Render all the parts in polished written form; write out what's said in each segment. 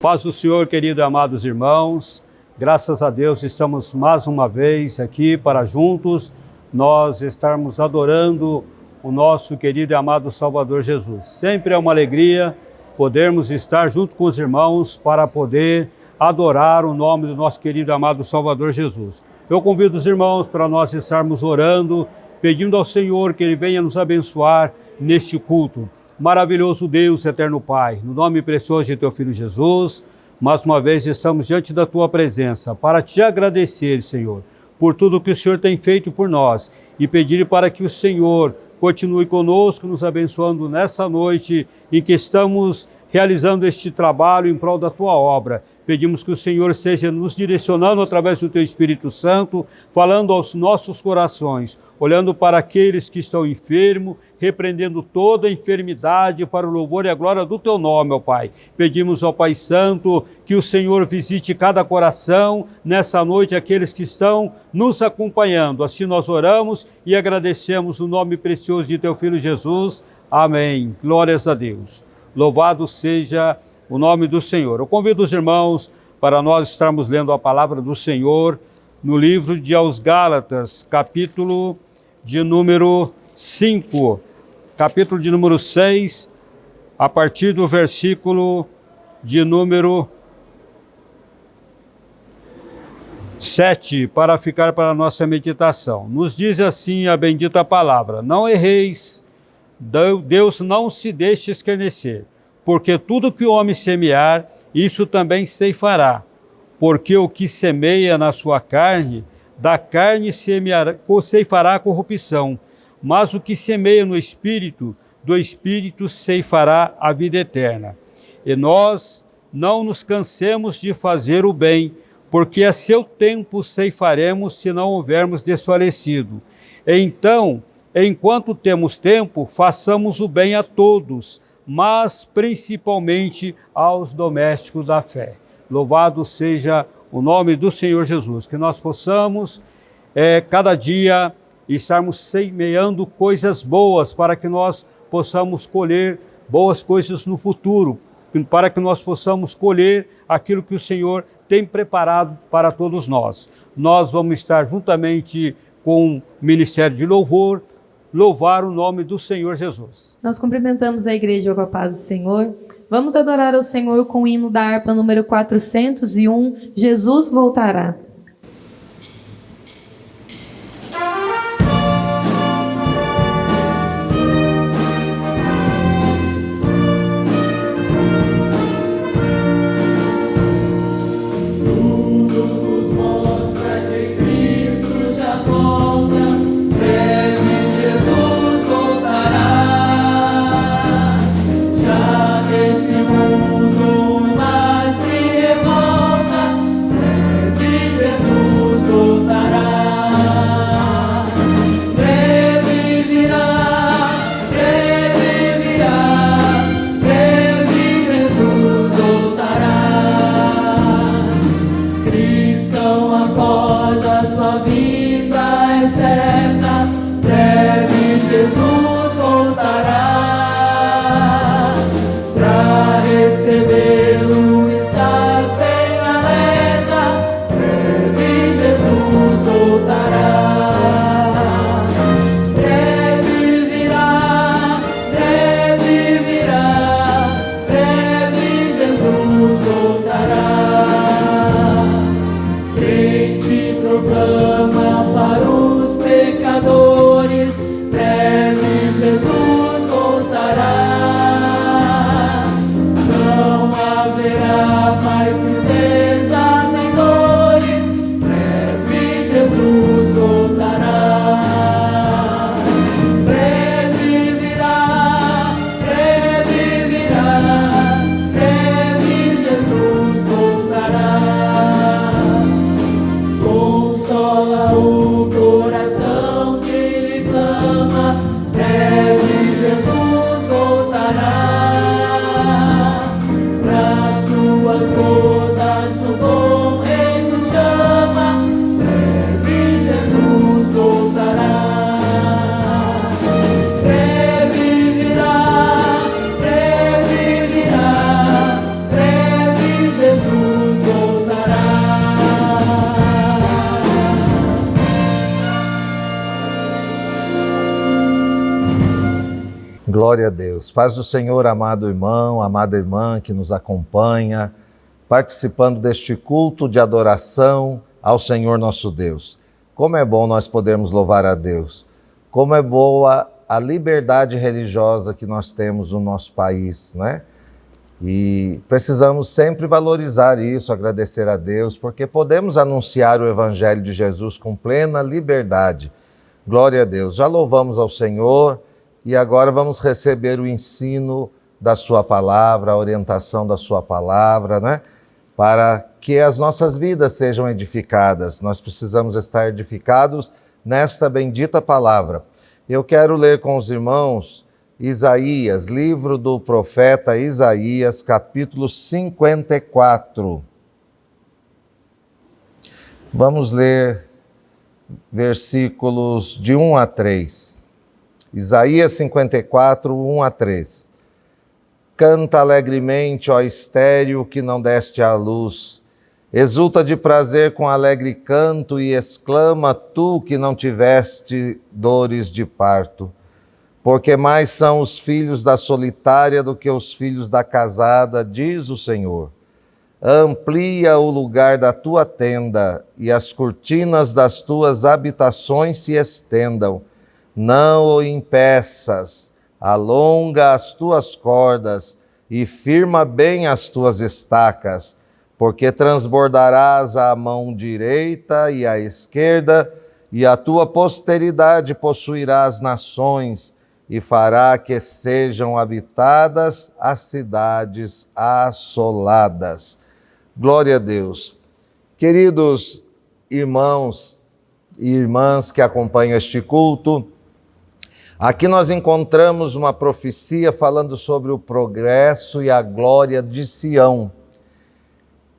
Paz do Senhor, querido e amados irmãos, graças a Deus estamos mais uma vez aqui para juntos nós estarmos adorando o nosso querido e amado Salvador Jesus. Sempre é uma alegria podermos estar junto com os irmãos para poder adorar o nome do nosso querido e amado Salvador Jesus. Eu convido os irmãos para nós estarmos orando, pedindo ao Senhor que Ele venha nos abençoar neste culto. Maravilhoso Deus, eterno Pai, no nome precioso de Teu Filho Jesus, mais uma vez estamos diante da Tua presença para Te agradecer, Senhor, por tudo que o Senhor tem feito por nós e pedir para que o Senhor continue conosco, nos abençoando nessa noite em que estamos realizando este trabalho em prol da Tua obra. Pedimos que o Senhor esteja nos direcionando através do Teu Espírito Santo, falando aos nossos corações, olhando para aqueles que estão enfermos, repreendendo toda enfermidade para o louvor e a glória do Teu nome, ó Pai. Pedimos ao Pai Santo que o Senhor visite cada coração nessa noite, aqueles que estão nos acompanhando. Assim nós oramos e agradecemos o nome precioso de Teu Filho Jesus. Amém. Glórias a Deus. Louvado seja o nome do Senhor. Eu convido os irmãos para nós estarmos lendo a palavra do Senhor no livro de aos Gálatas, capítulo de número 5, capítulo de número 6, a partir do versículo de número 7, para ficar para a nossa meditação. Nos diz assim a bendita palavra: não erreis, Deus não se deixe escarnecer, porque tudo que o homem semear, isso também ceifará. Porque o que semeia na sua carne, da carne ceifará a corrupção, mas o que semeia no Espírito, do Espírito ceifará a vida eterna. E nós não nos cansemos de fazer o bem, porque a seu tempo ceifaremos se não houvermos desfalecido. Então, enquanto temos tempo, façamos o bem a todos, mas principalmente aos domésticos da fé. Louvado seja o nome do Senhor Jesus, que nós possamos cada dia estarmos semeando coisas boas, para que nós possamos colher boas coisas no futuro, para que nós possamos colher aquilo que o Senhor tem preparado para todos nós. Nós vamos estar juntamente com o Ministério de Louvor, louvar o nome do Senhor Jesus. Nós cumprimentamos a igreja com a paz do Senhor. Vamos adorar ao Senhor com o hino da harpa número 401, Jesus voltará. Mundo mais se revolta, breve Glória a Deus. Paz do Senhor, amado irmão, amada irmã que nos acompanha, participando deste culto de adoração ao Senhor nosso Deus. Como é bom nós podermos louvar a Deus. Como é boa a liberdade religiosa que nós temos no nosso país, né? E precisamos sempre valorizar isso, agradecer a Deus, porque podemos anunciar o Evangelho de Jesus com plena liberdade. Glória a Deus. Já louvamos ao Senhor e agora vamos receber o ensino da sua palavra, a orientação da sua palavra, né? Para que as nossas vidas sejam edificadas. Nós precisamos estar edificados nesta bendita palavra. Eu quero ler com os irmãos Isaías, livro do profeta Isaías, capítulo 54. Vamos ler versículos de 1 a 3. Isaías 54, 1 a 3. Canta alegremente, ó estéril, que não deste à luz. Exulta de prazer com alegre canto e exclama, tu que não tiveste dores de parto. Porque mais são os filhos da solitária do que os filhos da casada, diz o Senhor. Amplia o lugar da tua tenda e as cortinas das tuas habitações se estendam. Não o impeças, alonga as tuas cordas e firma bem as tuas estacas, porque transbordarás a mão direita e a esquerda, e a tua posteridade possuirá as nações, e fará que sejam habitadas as cidades assoladas. Glória a Deus. Queridos irmãos e irmãs que acompanham este culto, aqui nós encontramos uma profecia falando sobre o progresso e a glória de Sião.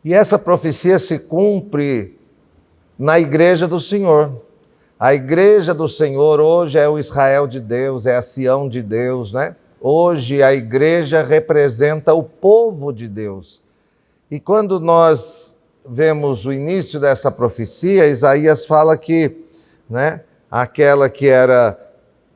E essa profecia se cumpre na igreja do Senhor. A igreja do Senhor hoje é o Israel de Deus, é a Sião de Deus, né? Hoje a igreja representa o povo de Deus. E quando nós vemos o início dessa profecia, Isaías fala que, né, aquela que era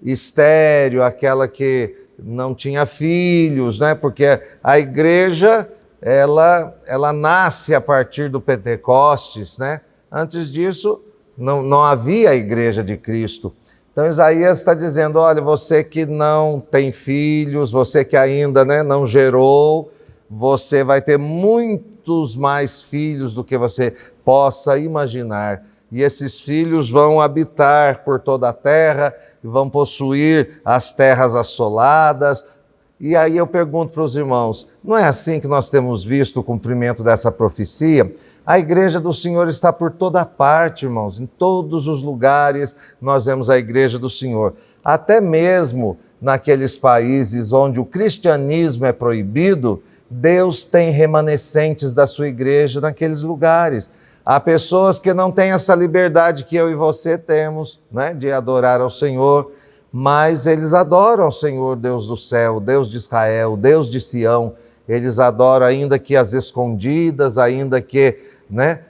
estéril, aquela que não tinha filhos, né? Porque a igreja, ela nasce a partir do Pentecostes, né? Antes disso, não havia a igreja de Cristo. Então Isaías está dizendo, olha, você que não tem filhos, você que ainda, né, não gerou, você vai ter muitos mais filhos do que você possa imaginar. E esses filhos vão habitar por toda a terra, vão possuir as terras assoladas. E aí eu pergunto para os irmãos, não é assim que nós temos visto o cumprimento dessa profecia? A igreja do Senhor está por toda parte, irmãos. Em todos os lugares nós vemos a igreja do Senhor. Até mesmo naqueles países onde o cristianismo é proibido, Deus tem remanescentes da sua igreja naqueles lugares. Há pessoas que não têm essa liberdade que eu e você temos, né, de adorar ao Senhor, mas eles adoram ao Senhor, Deus do céu, Deus de Israel, Deus de Sião. Eles adoram ainda que às escondidas, ainda que, né,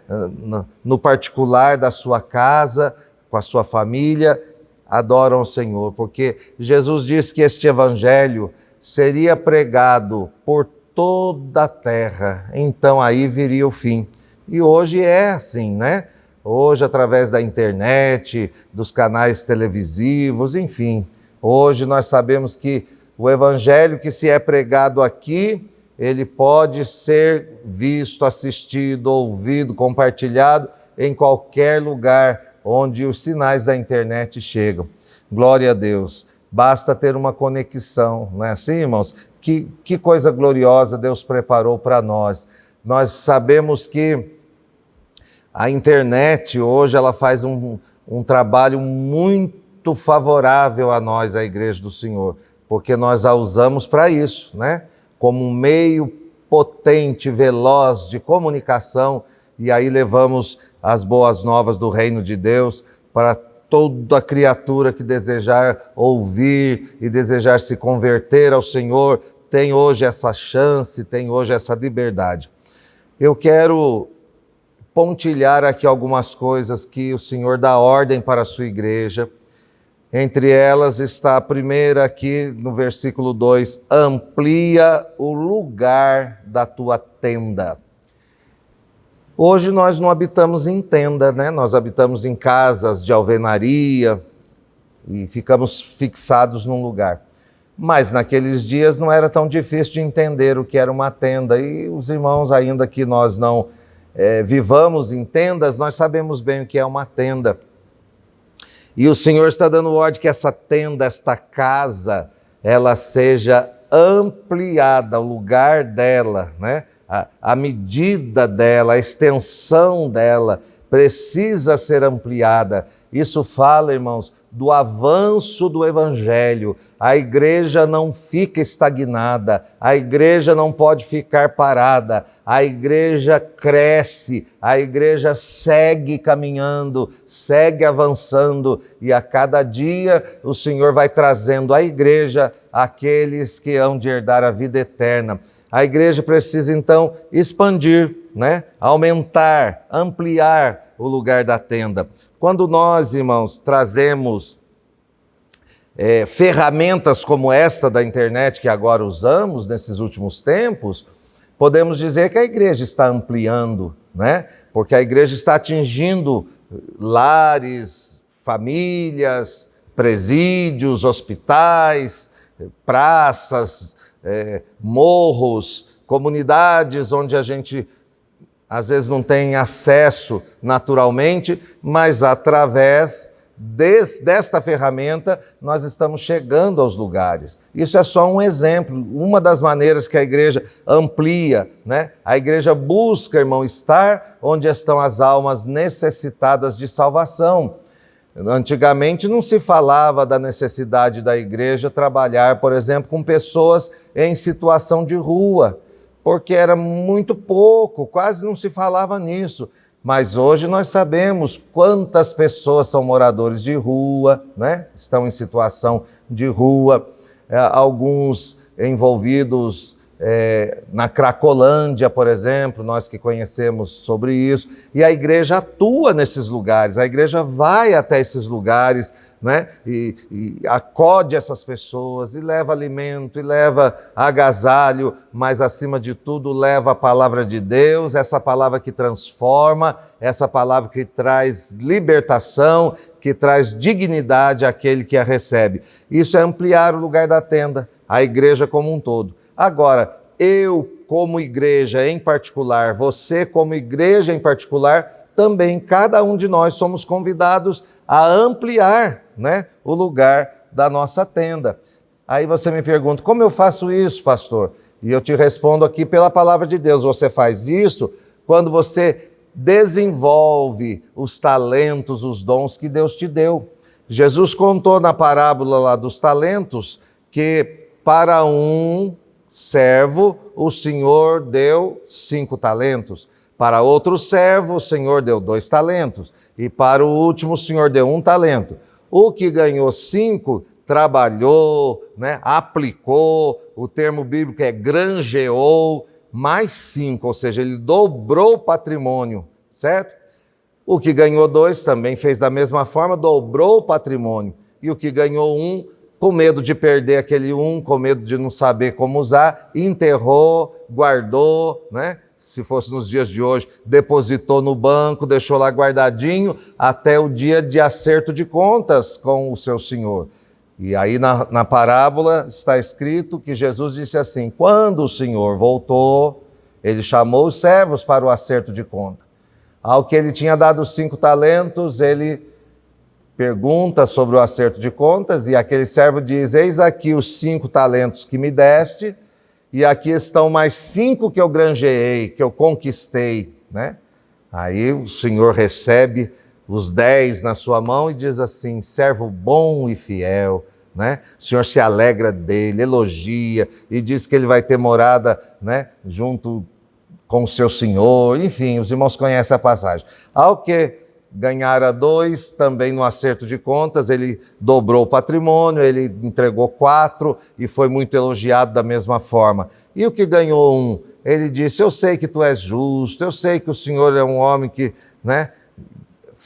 no particular da sua casa, com a sua família, adoram o Senhor, porque Jesus disse que este evangelho seria pregado por toda a terra, então aí viria o fim. E hoje é assim, né? Hoje, através da internet, dos canais televisivos, enfim, hoje nós sabemos que o evangelho que se é pregado aqui, ele pode ser visto, assistido, ouvido, compartilhado em qualquer lugar onde os sinais da internet chegam. Glória a Deus. Basta ter uma conexão, não é assim, irmãos? Que coisa gloriosa Deus preparou para nós. Nós sabemos que a internet hoje ela faz um trabalho muito favorável a nós, a Igreja do Senhor, porque nós a usamos para isso, né? Como um meio potente, veloz de comunicação, e aí levamos as boas novas do reino de Deus para toda criatura que desejar ouvir e desejar se converter ao Senhor, tem hoje essa chance, tem hoje essa liberdade. Eu quero pontilhar aqui algumas coisas que o Senhor dá ordem para a sua igreja, Entre elas está a primeira aqui no versículo 2, amplia o lugar da tua tenda. Hoje nós não habitamos em tenda, né? Nós habitamos em casas de alvenaria e ficamos fixados num lugar. Mas naqueles dias não era tão difícil de entender o que era uma tenda. E os irmãos, ainda que nós não vivamos em tendas, nós sabemos bem o que é uma tenda. E o Senhor está dando ordem que essa tenda, esta casa, ela seja ampliada, o lugar dela, né? A medida dela, a extensão dela precisa ser ampliada. Isso fala, irmãos, do avanço do Evangelho. A igreja não fica estagnada, a igreja não pode ficar parada, a igreja cresce, a igreja segue caminhando, segue avançando, e a cada dia o Senhor vai trazendo à igreja aqueles que hão de herdar a vida eterna. A igreja precisa então expandir, né? Aumentar, ampliar o lugar da tenda. Quando nós, irmãos, trazemos ferramentas como esta da internet que agora usamos nesses últimos tempos, podemos dizer que a igreja está ampliando, né? Porque a igreja está atingindo lares, famílias, presídios, hospitais, praças, morros, comunidades onde a gente às vezes não tem acesso naturalmente, mas através desta ferramenta nós estamos chegando aos lugares. Isso é só um exemplo, uma das maneiras que a igreja amplia, né? A igreja busca, irmão, estar onde estão as almas necessitadas de salvação. Antigamente não se falava da necessidade da igreja trabalhar, por exemplo, com pessoas em situação de rua, porque era muito pouco, quase não se falava nisso. Mas hoje nós sabemos quantas pessoas são moradores de rua, né? Estão em situação de rua, alguns envolvidos na Cracolândia, por exemplo, nós que conhecemos sobre isso, e a igreja atua nesses lugares, a igreja vai até esses lugares, né? E acode essas pessoas, e leva alimento, e leva agasalho, mas acima de tudo leva a palavra de Deus, essa palavra que transforma, essa palavra que traz libertação, que traz dignidade àquele que a recebe. Isso é ampliar o lugar da tenda, a igreja como um todo. Agora, eu como igreja em particular, você como igreja em particular, também cada um de nós somos convidados a ampliar, né, o lugar da nossa tenda. Aí você me pergunta, como eu faço isso, pastor? E eu te respondo aqui pela palavra de Deus. Você faz isso quando você desenvolve os talentos, os dons que Deus te deu. Jesus contou na parábola lá dos talentos que para um servo o Senhor deu 5 talentos, para outro servo o Senhor deu 2 talentos, e para o último o Senhor deu 1 talento. O que ganhou 5 trabalhou, né, aplicou, o termo bíblico é granjeou, mais 5, ou seja, ele dobrou o patrimônio, certo? O que ganhou 2 também fez da mesma forma, dobrou o patrimônio. E o que ganhou 1, com medo de perder aquele 1, com medo de não saber como usar, enterrou, guardou, né? Se fosse nos dias de hoje, depositou no banco, deixou lá guardadinho, até o dia de acerto de contas com o seu Senhor. E aí na parábola está escrito que Jesus disse assim, quando o Senhor voltou, ele chamou os servos para o acerto de conta. Ao que ele tinha dado 5 talentos, ele pergunta sobre o acerto de contas, e aquele servo diz, eis aqui os 5 talentos que me deste, e aqui estão mais 5 que eu granjeei, que eu conquistei, né? Aí o Senhor recebe os 10 na sua mão e diz assim, servo bom e fiel, né? O Senhor se alegra dele, elogia, e diz que ele vai ter morada, né, junto com o seu Senhor. Enfim, os irmãos conhecem a passagem. Ao que ganhara 2, também no acerto de contas, ele dobrou o patrimônio, ele entregou 4 e foi muito elogiado da mesma forma. E o que ganhou 1? Ele disse, eu sei que tu és justo, eu sei que o Senhor é um homem que, né,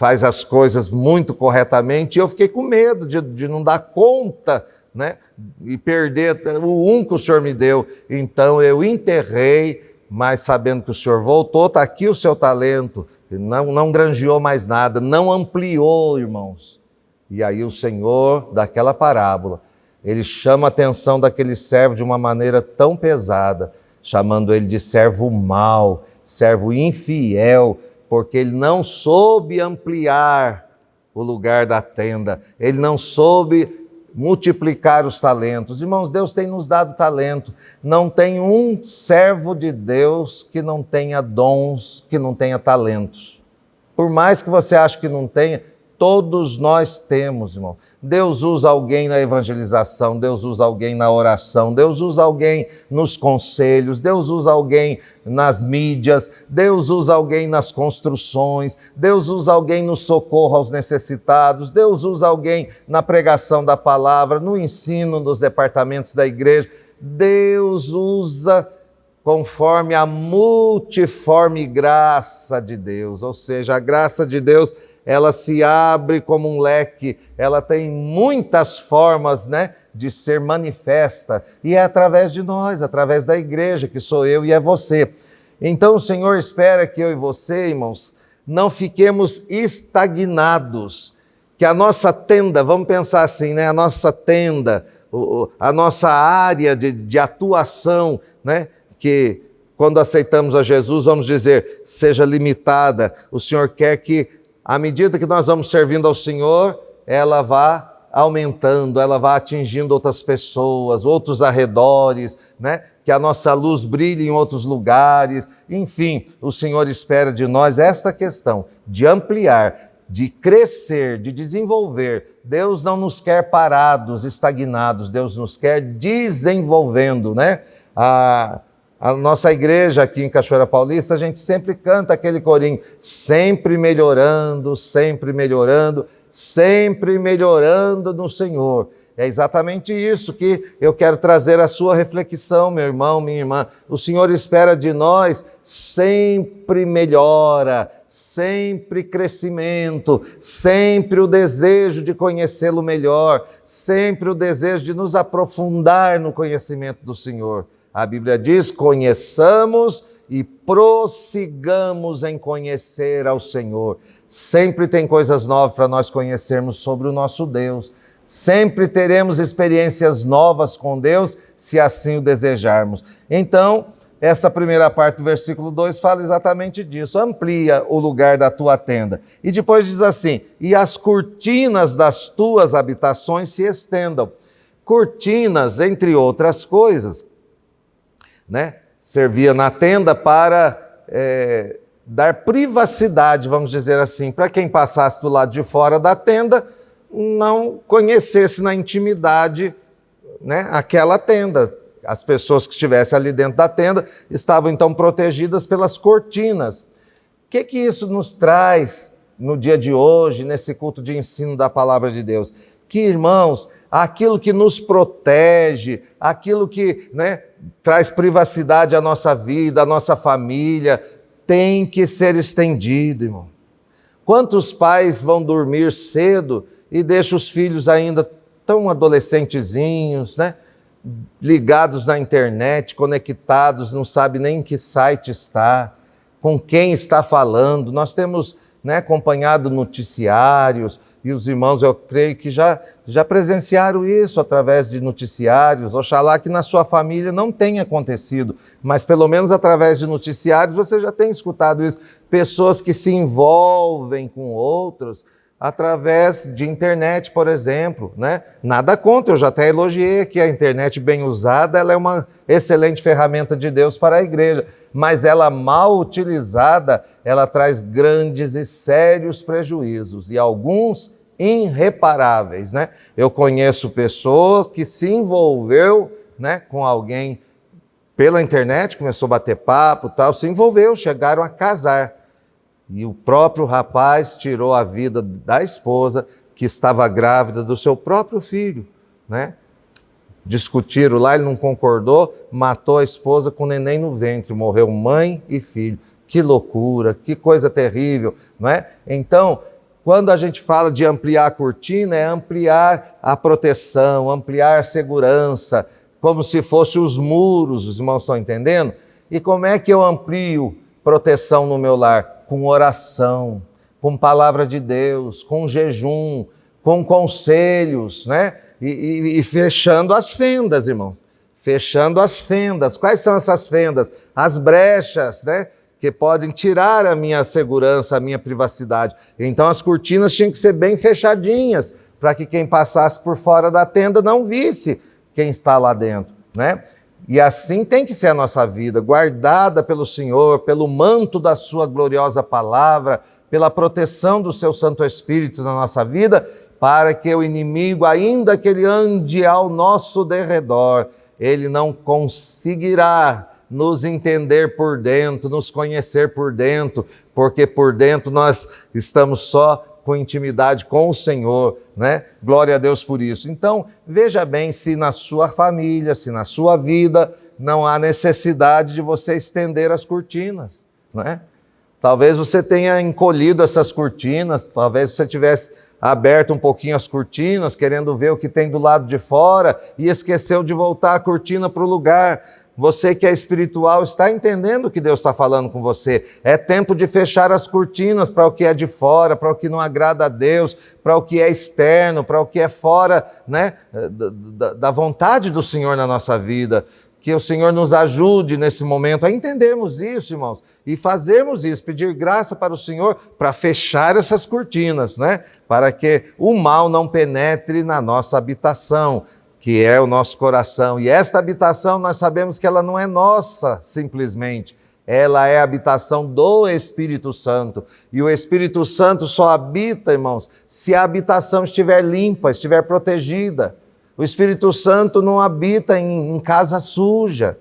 faz as coisas muito corretamente, e eu fiquei com medo de não dar conta, né? E perder o que o Senhor me deu. Então eu enterrei, mas sabendo que o Senhor voltou, está aqui o seu talento, não granjeou mais nada, não ampliou, irmãos. E aí o Senhor, daquela parábola, ele chama a atenção daquele servo de uma maneira tão pesada, chamando ele de servo mau, servo infiel, porque ele não soube ampliar o lugar da tenda, ele não soube multiplicar os talentos. Irmãos, Deus tem nos dado talento. Não tem um servo de Deus que não tenha dons, que não tenha talentos. Por mais que você ache que não tenha, todos nós temos, irmão. Deus usa alguém na evangelização, Deus usa alguém na oração, Deus usa alguém nos conselhos, Deus usa alguém nas mídias, Deus usa alguém nas construções, Deus usa alguém no socorro aos necessitados, Deus usa alguém na pregação da palavra, no ensino dos departamentos da igreja. Deus usa conforme a multiforme graça de Deus, ou seja, a graça de Deus, ela se abre como um leque, ela tem muitas formas, né, de ser manifesta, e é através de nós, através da igreja, que sou eu e é você. Então o Senhor espera que eu e você, irmãos, não fiquemos estagnados, que a nossa tenda, vamos pensar assim, né, a nossa tenda, a nossa área de atuação, né, que quando aceitamos a Jesus, vamos dizer, seja limitada. O Senhor quer que, à medida que nós vamos servindo ao Senhor, ela vá aumentando, ela vá atingindo outras pessoas, outros arredores, né? Que a nossa luz brilhe em outros lugares. Enfim, o Senhor espera de nós esta questão de ampliar, de crescer, de desenvolver. Deus não nos quer parados, estagnados, Deus nos quer desenvolvendo, né? A nossa igreja aqui em Cachoeira Paulista, a gente sempre canta aquele corinho, sempre melhorando, sempre melhorando, sempre melhorando no Senhor. É exatamente isso que eu quero trazer à sua reflexão, meu irmão, minha irmã. O Senhor espera de nós sempre melhora, sempre crescimento, sempre o desejo de conhecê-lo melhor, sempre o desejo de nos aprofundar no conhecimento do Senhor. A Bíblia diz, conheçamos e prossigamos em conhecer ao Senhor. Sempre tem coisas novas para nós conhecermos sobre o nosso Deus. Sempre teremos experiências novas com Deus, se assim o desejarmos. Então, essa primeira parte do versículo 2 fala exatamente disso. Amplia o lugar da tua tenda. E depois diz assim, e as cortinas das tuas habitações se estendam. Cortinas, entre outras coisas, né? Servia na tenda para dar privacidade, vamos dizer assim, para quem passasse do lado de fora da tenda, não conhecesse na intimidade, né, aquela tenda. As pessoas que estivessem ali dentro da tenda estavam então protegidas pelas cortinas. O que isso nos traz no dia de hoje, nesse culto de ensino da palavra de Deus? Que, irmãos, aquilo que nos protege, aquilo que, né, traz privacidade à nossa vida, à nossa família, tem que ser estendido, irmão. Quantos pais vão dormir cedo e deixam os filhos ainda tão adolescentezinhos, né, ligados na internet, conectados, não sabe nem em que site está, com quem está falando. Nós temos, né, acompanhado noticiários, e os irmãos, eu creio que já presenciaram isso através de noticiários. Oxalá que na sua família não tenha acontecido, mas pelo menos através de noticiários você já tem escutado isso. Pessoas que se envolvem com outros através de internet, por exemplo, né? Nada contra, eu já até elogiei que a internet bem usada, ela é uma excelente ferramenta de Deus para a igreja, mas ela mal utilizada, ela traz grandes e sérios prejuízos, e alguns irreparáveis, né? Eu conheço pessoas que se envolveu, né, com alguém pela internet, começou a bater papo e tal, se envolveu, chegaram a casar. E o próprio rapaz tirou a vida da esposa, que estava grávida do seu próprio filho, né? Discutiram lá, ele não concordou, matou a esposa com o neném no ventre, morreu mãe e filho. Que loucura, que coisa terrível, não é? Então, Quando a gente fala de ampliar a cortina, é ampliar a proteção, ampliar a segurança, como se fossem os muros, os irmãos estão entendendo? E como é que eu amplio proteção no meu lar? Com oração, com palavra de Deus, com jejum, com conselhos, né? E fechando as fendas, irmão. Fechando as fendas. Quais são essas fendas? As brechas, né? Que podem tirar a minha segurança, a minha privacidade. Então as cortinas tinham que ser bem fechadinhas, para que quem passasse por fora da tenda não visse quem está lá dentro, né? E assim tem que ser a nossa vida, guardada pelo Senhor, pelo manto da sua gloriosa palavra, pela proteção do seu Santo Espírito na nossa vida, para que o inimigo, ainda que ele ande ao nosso derredor, ele não conseguirá nos entender por dentro, nos conhecer por dentro, porque por dentro nós estamos só com intimidade com o Senhor, né? Glória a Deus por isso. Então, veja bem se na sua família, se na sua vida, não há necessidade de você estender as cortinas, né? Talvez você tenha encolhido essas cortinas, talvez você tivesse aberto um pouquinho as cortinas, querendo ver o que tem do lado de fora, e esqueceu de voltar a cortina para o lugar. Você que é espiritual está entendendo o que Deus está falando com você. É tempo de fechar as cortinas para o que é de fora, para o que não agrada a Deus, para o que é externo, para o que é fora, né, da vontade do Senhor na nossa vida. Que o Senhor nos ajude nesse momento a entendermos isso, irmãos, e fazermos isso, pedir graça para o Senhor para fechar essas cortinas, né? Para que o mal não penetre na nossa habitação, que é o nosso coração. E esta habitação, nós sabemos que ela não é nossa, simplesmente. Ela é a habitação do Espírito Santo. E o Espírito Santo só habita, irmãos, se a habitação estiver limpa, estiver protegida. O Espírito Santo não habita em casa suja.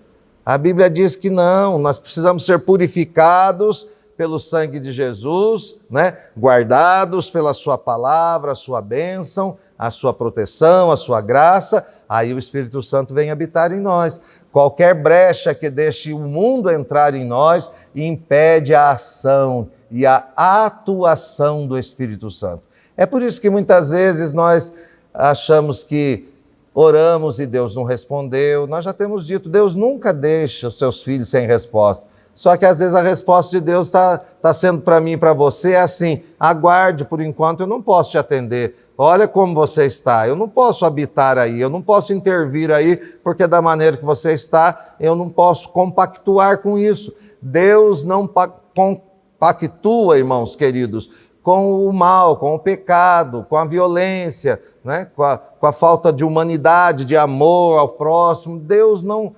A Bíblia diz que não, nós precisamos ser purificados pelo sangue de Jesus, né? Guardados pela sua palavra, a sua bênção, a sua proteção, a sua graça. Aí o Espírito Santo vem habitar em nós. Qualquer brecha que deixe o mundo entrar em nós impede a ação e a atuação do Espírito Santo. É por isso que muitas vezes nós achamos que oramos e Deus não respondeu. Nós já temos dito, Deus nunca deixa os seus filhos sem resposta. Só que às vezes a resposta de Deus está sendo para mim e para você assim: aguarde por enquanto, eu não posso te atender. Olha como você está, eu não posso habitar aí, eu não posso intervir aí, porque da maneira que você está, eu não posso compactuar com isso. Deus não compactua, irmãos queridos, com o mal, com o pecado, com a violência, né? com a falta de humanidade, de amor ao próximo. Deus não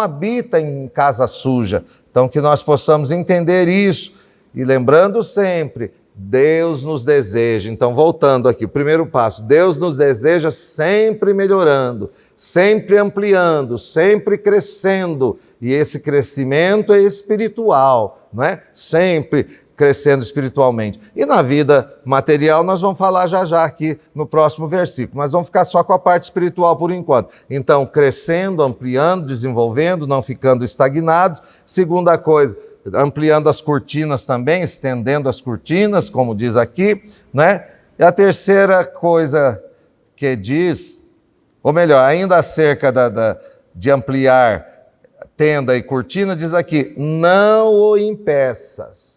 habita em casa suja. Então, que nós possamos entender isso. E lembrando sempre, Deus nos deseja. Então, voltando aqui, o primeiro passo, Deus nos deseja sempre melhorando, sempre ampliando, sempre crescendo. E esse crescimento é espiritual, não é? Sempre crescendo espiritualmente. E na vida material nós vamos falar já aqui no próximo versículo, mas vamos ficar só com a parte espiritual por enquanto. Então, crescendo, ampliando, desenvolvendo, não ficando estagnados. Segunda coisa, ampliando as cortinas também, estendendo as cortinas, como diz aqui, né? E a terceira coisa que diz, ou melhor, ainda acerca de ampliar tenda e cortina, diz aqui: não o impeças.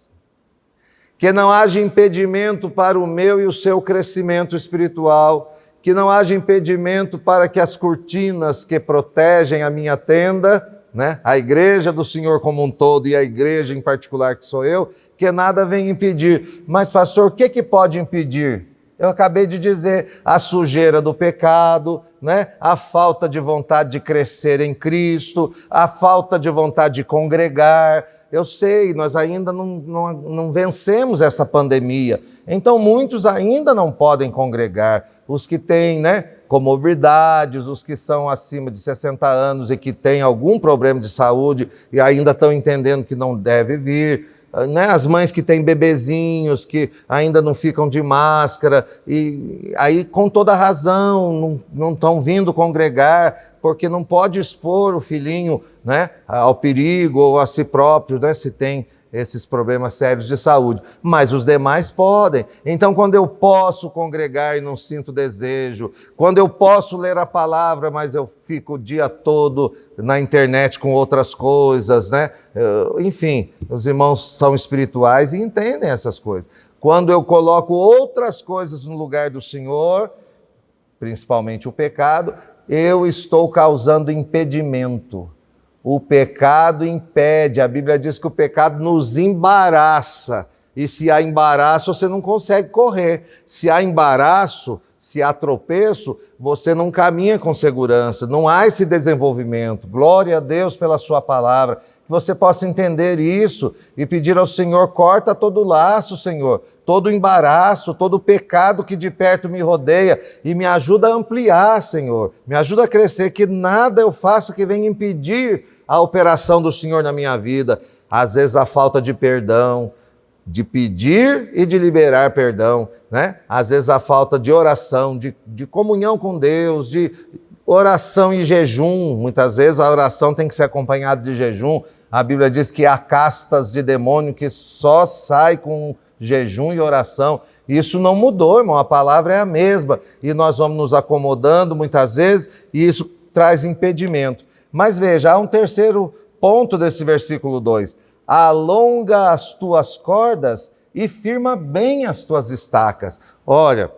Que não haja impedimento para o meu e o seu crescimento espiritual, que não haja impedimento para que as cortinas que protegem a minha tenda, né, a igreja do Senhor como um todo e a igreja em particular que sou eu, que nada venha impedir. Mas pastor, o que pode impedir? Eu acabei de dizer, a sujeira do pecado, né? A falta de vontade de crescer em Cristo, a falta de vontade de congregar. Eu sei, nós ainda não vencemos essa pandemia, então muitos ainda não podem congregar. Os que têm, né, comorbidades, os que são acima de 60 anos e que têm algum problema de saúde e ainda estão entendendo que não deve vir, né? As mães que têm bebezinhos, que ainda não ficam de máscara, e aí com toda razão não estão vindo congregar, porque não pode expor o filhinho, né, ao perigo ou a si próprio, né, se tem esses problemas sérios de saúde, mas os demais podem. Então, quando eu posso congregar e não sinto desejo, quando eu posso ler a palavra, mas eu fico o dia todo na internet com outras coisas, né? Enfim, os irmãos são espirituais e entendem essas coisas. Quando eu coloco outras coisas no lugar do Senhor, principalmente o pecado, eu estou causando impedimento. O pecado impede, a Bíblia diz que o pecado nos embaraça. E se há embaraço, você não consegue correr. Se há embaraço, se há tropeço, você não caminha com segurança. Não há esse desenvolvimento. Glória a Deus pela sua palavra. Que você possa entender isso e pedir ao Senhor, corta todo laço, Senhor, todo embaraço, todo pecado que de perto me rodeia e me ajuda a ampliar, Senhor. Me ajuda a crescer, que nada eu faça que venha impedir a operação do Senhor na minha vida. Às vezes a falta de perdão, de pedir e de liberar perdão, né? Às vezes a falta de oração, de comunhão com Deus, de oração e jejum. Muitas vezes a oração tem que ser acompanhada de jejum. A Bíblia diz que há castas de demônio que só sai com jejum e oração. Isso não mudou, irmão, a palavra é a mesma. E nós vamos nos acomodando muitas vezes e isso traz impedimento. Mas veja, há um terceiro ponto desse versículo 2. Alonga as tuas cordas e firma bem as tuas estacas. Olha,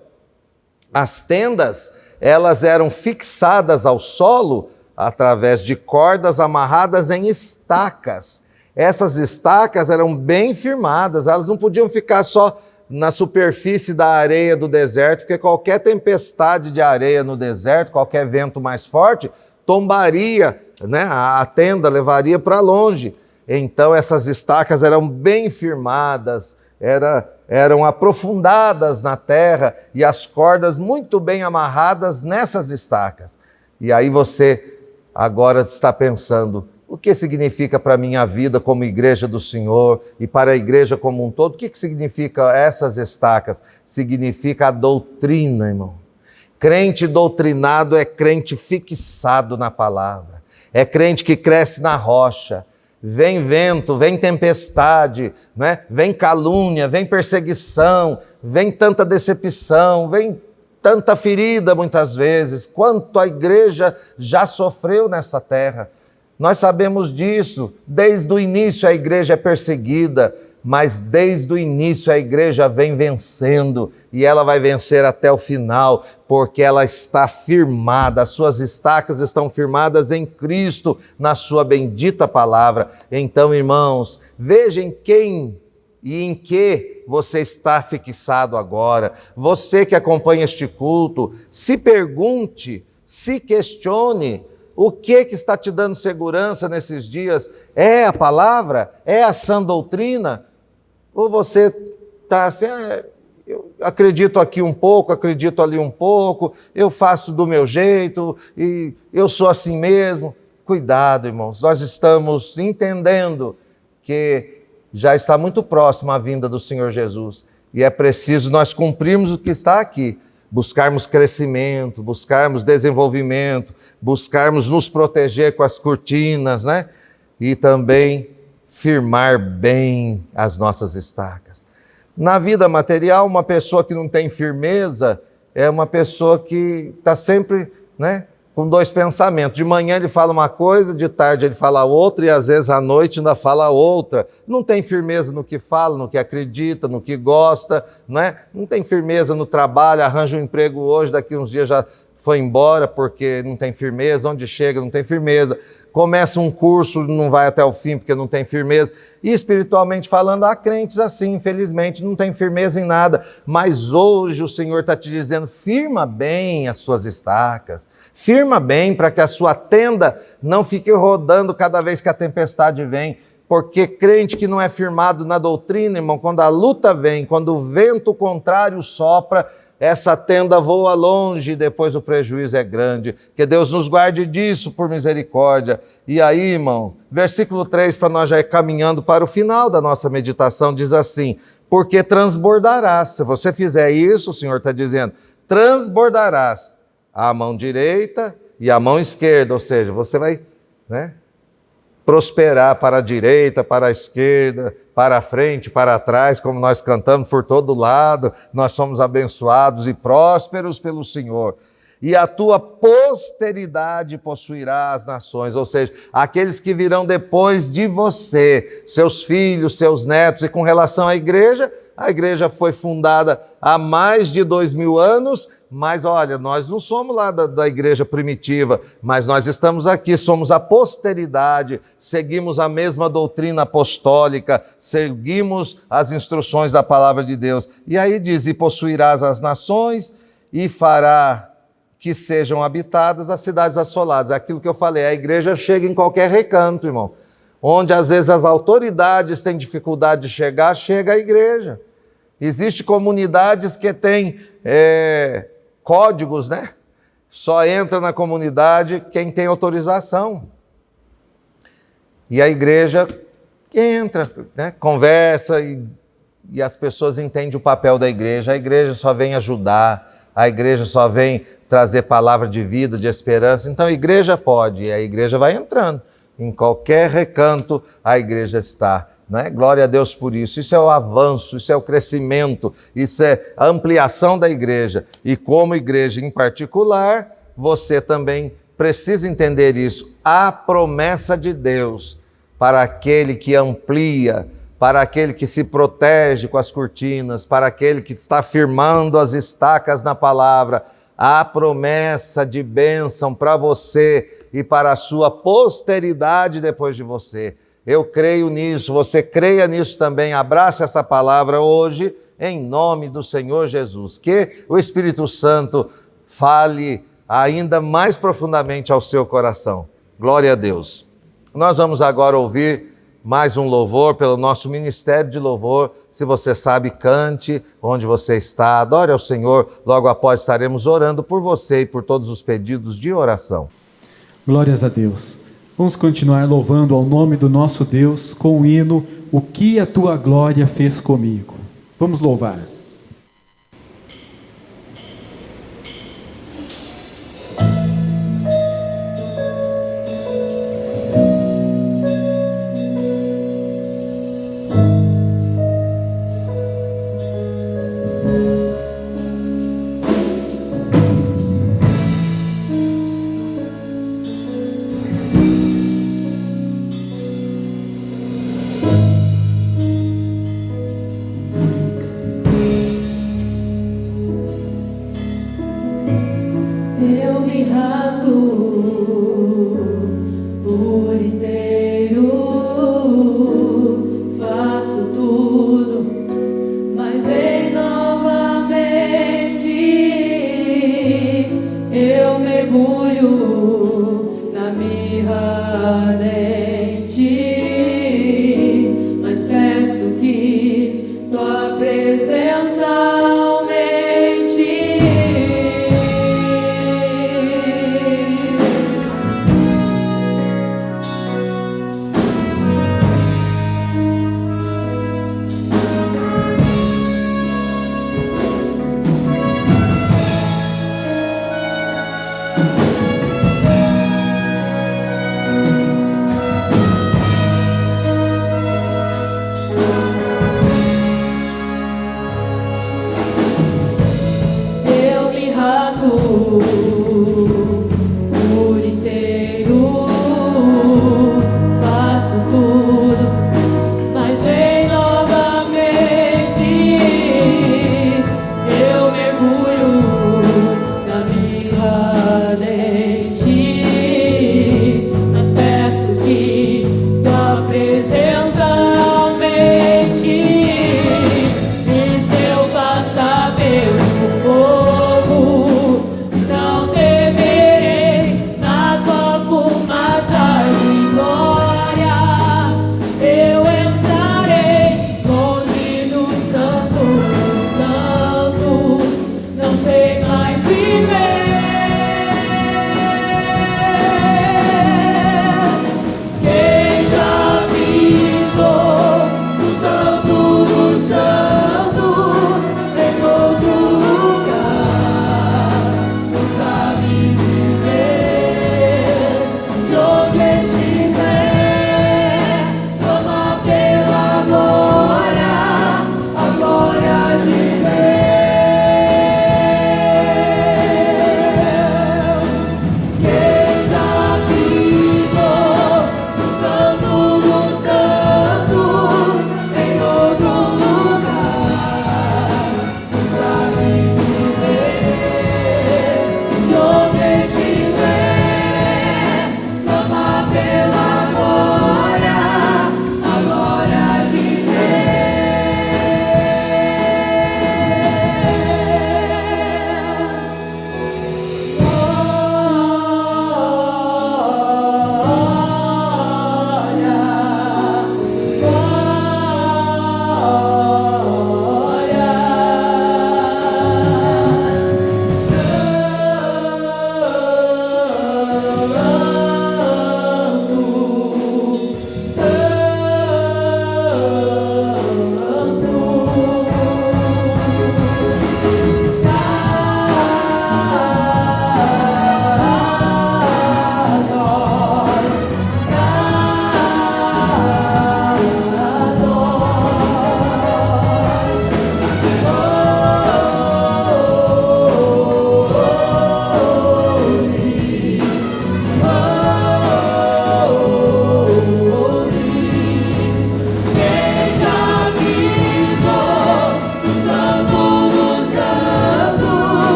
as tendas, elas eram fixadas ao solo através de cordas amarradas em estacas. Essas estacas eram bem firmadas, elas não podiam ficar só na superfície da areia do deserto, porque qualquer tempestade de areia no deserto, qualquer vento mais forte, tombaria, né? A tenda levaria para longe. Então essas estacas eram bem firmadas, eram aprofundadas na terra e as cordas muito bem amarradas nessas estacas. E aí você agora está pensando, o que significa para a minha vida como igreja do Senhor e para a igreja como um todo? O que significa essas estacas? Significa a doutrina, irmão. Crente doutrinado é crente fixado na palavra. É crente que cresce na rocha. Vem vento, vem tempestade, né? Vem calúnia, vem perseguição, vem tanta decepção, vem tanta ferida muitas vezes. Quanto a igreja já sofreu nesta terra. Nós sabemos disso. Desde o início a igreja é perseguida, mas desde o início a igreja vem vencendo e ela vai vencer até o final, porque ela está firmada, as suas estacas estão firmadas em Cristo, na sua bendita palavra. Então, irmãos, vejam quem e em que você está fixado agora. Você que acompanha este culto, se pergunte, se questione, o que está te dando segurança nesses dias? É a palavra? É a sã doutrina? Ou você está assim, eu acredito aqui um pouco, acredito ali um pouco, eu faço do meu jeito e eu sou assim mesmo. Cuidado, irmãos, nós estamos entendendo que já está muito próxima a vinda do Senhor Jesus e é preciso nós cumprirmos o que está aqui, buscarmos crescimento, buscarmos desenvolvimento, buscarmos nos proteger com as cortinas, né? E também firmar bem as nossas estacas. Na vida material, uma pessoa que não tem firmeza é uma pessoa que está sempre, né, com dois pensamentos. De manhã ele fala uma coisa, de tarde ele fala outra e às vezes à noite ainda fala outra. Não tem firmeza no que fala, no que acredita, no que gosta, né? Não tem firmeza no trabalho, arranja um emprego hoje, daqui uns dias já foi embora porque não tem firmeza, onde chega não tem firmeza. Começa um curso, não vai até o fim porque não tem firmeza. E espiritualmente falando, há crentes assim, infelizmente, não tem firmeza em nada. Mas hoje o Senhor está te dizendo, firma bem as suas estacas, firma bem para que a sua tenda não fique rodando cada vez que a tempestade vem. Porque crente que não é firmado na doutrina, irmão, quando a luta vem, quando o vento contrário sopra, essa tenda voa longe e depois o prejuízo é grande. Que Deus nos guarde disso por misericórdia. E aí, irmão, versículo 3, para nós já ir caminhando para o final da nossa meditação, diz assim, porque transbordarás. Se você fizer isso, o Senhor está dizendo, transbordarás a mão direita e a mão esquerda, ou seja, você vai, né, prosperar para a direita, para a esquerda, para a frente, para trás, como nós cantamos por todo lado. Nós somos abençoados e prósperos pelo Senhor. E a tua posteridade possuirá as nações, ou seja, aqueles que virão depois de você, seus filhos, seus netos. E com relação à igreja, a igreja foi fundada há mais de 2000 anos, mas olha, nós não somos lá da igreja primitiva, mas nós estamos aqui, somos a posteridade, seguimos a mesma doutrina apostólica, seguimos as instruções da palavra de Deus. E aí diz, e possuirás as nações e fará que sejam habitadas as cidades assoladas. É aquilo que eu falei, a igreja chega em qualquer recanto, irmão. Onde às vezes as autoridades têm dificuldade de chegar, chega a igreja. Existem comunidades que têm códigos, né? Só entra na comunidade quem tem autorização. E a igreja entra, né? Conversa e as pessoas entendem o papel da igreja. A igreja só vem ajudar, a igreja só vem trazer palavra de vida, de esperança. Então a igreja pode, e a igreja vai entrando. Em qualquer recanto a igreja está. Não é? Glória a Deus por isso. Isso é o avanço, isso é o crescimento, isso é a ampliação da igreja. E como igreja em particular, você também precisa entender isso. A promessa de Deus para aquele que amplia, para aquele que se protege com as cortinas, para aquele que está firmando as estacas na palavra, a promessa de bênção para você e para a sua posteridade depois de você. Eu creio nisso, você creia nisso também, abrace essa palavra hoje, em nome do Senhor Jesus. Que o Espírito Santo fale ainda mais profundamente ao seu coração. Glória a Deus. Nós vamos agora ouvir mais um louvor pelo nosso Ministério de Louvor. Se você sabe, cante onde você está, adore ao Senhor. Logo após estaremos orando por você e por todos os pedidos de oração. Glórias a Deus. Vamos continuar louvando ao nome do nosso Deus com o hino O que a tua glória fez comigo. Vamos louvar.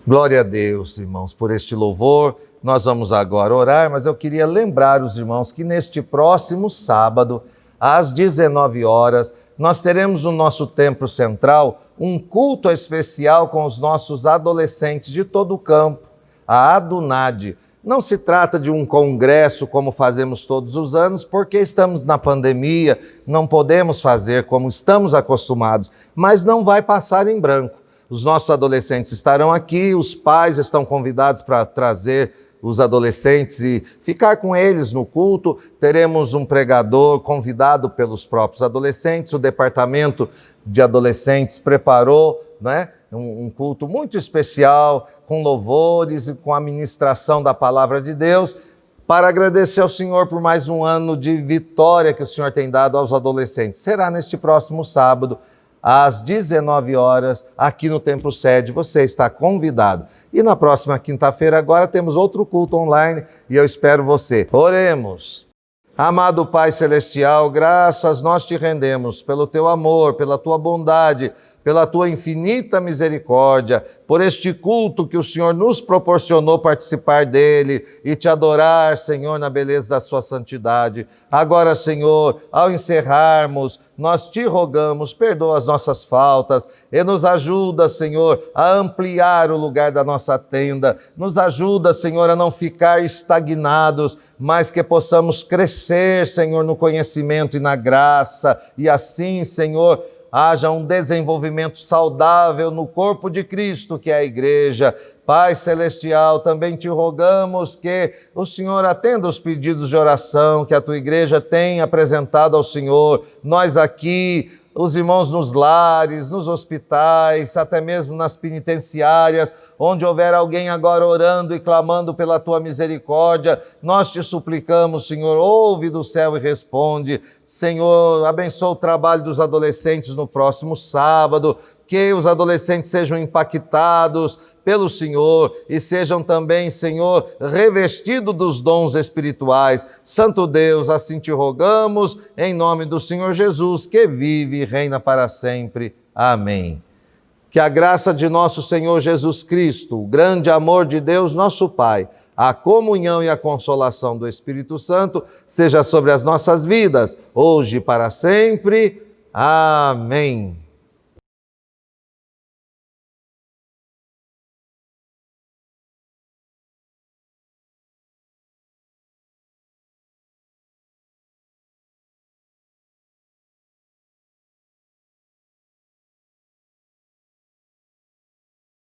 Glória a Deus, irmãos, por este louvor. Nós vamos agora orar, mas eu queria lembrar os irmãos que neste próximo sábado, às 19 horas, nós teremos no nosso templo central um culto especial com os nossos adolescentes de todo o campo, a Adunad. Não se trata de um congresso como fazemos todos os anos, porque estamos na pandemia, não podemos fazer como estamos acostumados, mas não vai passar em branco. Os nossos adolescentes estarão aqui, os pais estão convidados para trazer os adolescentes e ficar com eles no culto. Teremos um pregador convidado pelos próprios adolescentes. O departamento de adolescentes preparou, um culto muito especial, com louvores e com a ministração da palavra de Deus, para agradecer ao Senhor por mais um ano de vitória que o Senhor tem dado aos adolescentes. Será neste próximo sábado, às 19 horas, aqui no Templo Sede. Você está convidado. E na próxima quinta-feira, agora, temos outro culto online e eu espero você. Oremos. Amado Pai Celestial, graças nós te rendemos pelo teu amor, pela tua bondade, pela tua infinita misericórdia, por este culto que o Senhor nos proporcionou participar dele e te adorar, Senhor, na beleza da sua santidade. Agora, Senhor, ao encerrarmos, nós te rogamos, perdoa as nossas faltas e nos ajuda, Senhor, a ampliar o lugar da nossa tenda. Nos ajuda, Senhor, a não ficar estagnados, mas que possamos crescer, Senhor, no conhecimento e na graça. E assim, Senhor, haja um desenvolvimento saudável no corpo de Cristo, que é a igreja. Pai Celestial, também te rogamos que o Senhor atenda os pedidos de oração que a tua igreja tem apresentado ao Senhor. Nós aqui, os irmãos nos lares, nos hospitais, até mesmo nas penitenciárias, onde houver alguém agora orando e clamando pela tua misericórdia, nós te suplicamos, Senhor, ouve do céu e responde. Senhor, abençoa o trabalho dos adolescentes no próximo sábado, que os adolescentes sejam impactados pelo Senhor e sejam também, Senhor, revestidos dos dons espirituais. Santo Deus, assim te rogamos, em nome do Senhor Jesus, que vive e reina para sempre. Amém. Que a graça de nosso Senhor Jesus Cristo, o grande amor de Deus, nosso Pai, a comunhão e a consolação do Espírito Santo seja sobre as nossas vidas, hoje e para sempre. Amém.